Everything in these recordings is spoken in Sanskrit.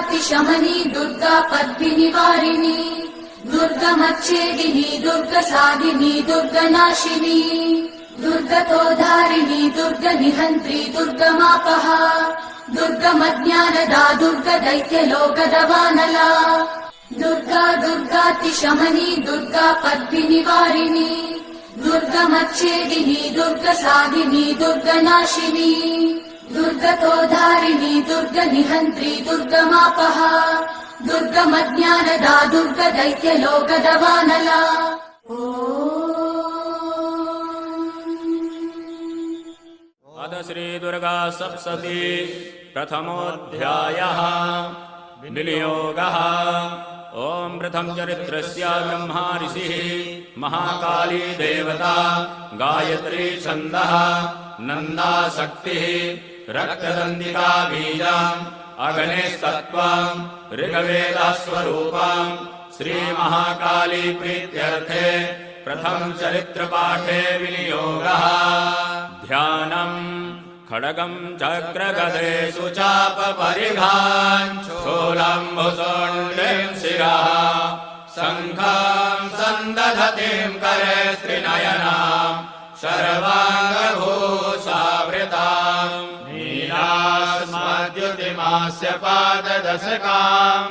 दुर्गातिशमनी दुर्गा पद्मिनिवारिणी दुर्गमच्छेदिनी दुर्गसाधिनी दुर्गनाशिनी दुर्गतोधारिणी दुर्गनिहन्त्री दुर्गमापहा दुर्गमज्ञानदा दुर्गदैत्यलोकदवानला दुर्गा दुर्गातिशमनी दुर्गा पद्मिनिवारिणी दुर्गमच्छेदिनी दुर्गसाधिनी दुर्गनाशिनी दुर्गतोधारिणी दुर्गनिहन्त्री दुर्गमापहा दुर्गमज्ञानदा दुर्गदैत्यलोकदवानला अथ श्रीदुर्गा सप्तशती प्रथमोऽध्यायः विनियोगः। ओम प्रथम चरित्रस्य ब्रह्मा ऋषिः महाकाली देवता गायत्री छन्दः नन्दा शक्तिः रक्तदन्तिका बीजम् अग्निस्तत्त्वम् ऋग्वेदः स्वरूपम् श्रीमहाकाली प्रीत्यर्थे प्रथम चरित्रपाठे विनियोगः। ध्यानम् खड्गं चक्रगदेषु चापपरिघान् शूलम्भुशोण्डीं शिरः शङ्खं सन्दधतीं करे त्रिनयनां शर्वाङ्गभूषावृतां नीलास्मद्युतिमास्य पाददशकां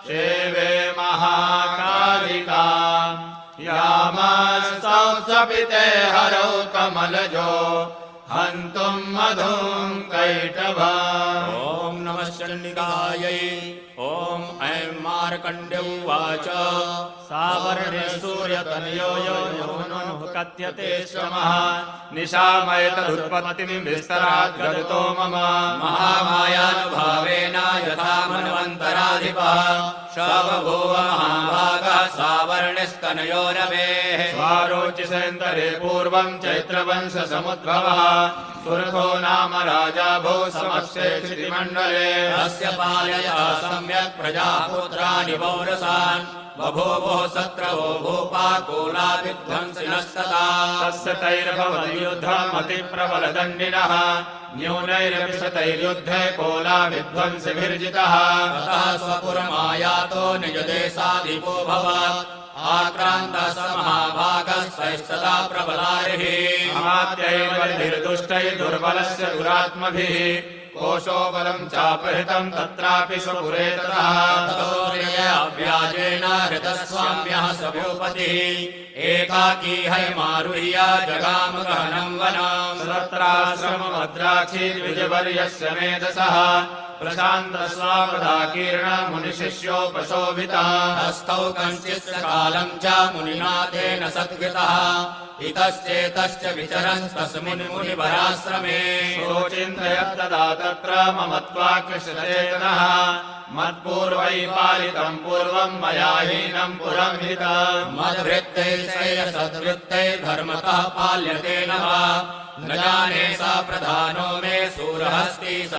सेवे महाकालिकां यामस्तौषपिते हरौ कमलजो हन्तुं मधुं कैटभम्। ॐ नमः चण्डिकायै। ॐ ऐं मार्कण्ड्य उवाच सावर्णे सूर्यतनयो यो नो कथ्यते श्रमः निशामयतदुत्पत्तिं विस्तरात् गदितो मम महामायानुभावेन यथा मन्वन्तराधिपः स बभूव महाभागः सावर्णस्तनयो रमेः स्वारोचिसेन्तरे पूर्वं चैत्रवंशसमुद्भवः सुरथो नाम राजा भो समस्ते क्षितिमण्डले अस्य पालया सम्यक् प्रजापुत्राणि पौरसान् बभूवुः शत्रवो भूपाकुला विध्वंसिनस्तथा तस्य तैर्भवति युद्धम् अतिप्रबलदण्डिनः न्यूनैरपि शतैर्युद्धे कोला विध्वंसिभिर्जितः ततः स्वपुरमायातो निजदेशाधिपो भवत् आक्रान्तः स महाभागस्तैस्तदा प्रबलारिः अमात्यैर्बलिभिर्दुष्टैर्दुर्बलस्य दुरात्मभिः कोशो बलं चापहृतं तत्रापि स्वपुरे ततः व्याजेन हृतस्वाम्यः सभ्योपतिः एकाकी हैमारुह्य जगाम गहनं वनं सत्राश्रमभद्राक्षीर्विजवर्यस्य मेधसः प्रशान्तस्वापदाकीर्ण मुनिशिष्योपशोभितः हस्तौ कञ्चित् कालं च मुनिना तेन सद्गतः इतश्चेतश्च विचरन्तस्मिन् मुनिवराश्रमे सोचिन्तयत्तदा तत्र ममत्वाकृष्टचेतनः मत्पूर्वै पालितं पूर्वं मया हीनं पुरं हितं मद्वृत्तैः धर्मतः पाल्यते न वा न जाने सा प्रधानो मे सूरहस्ति स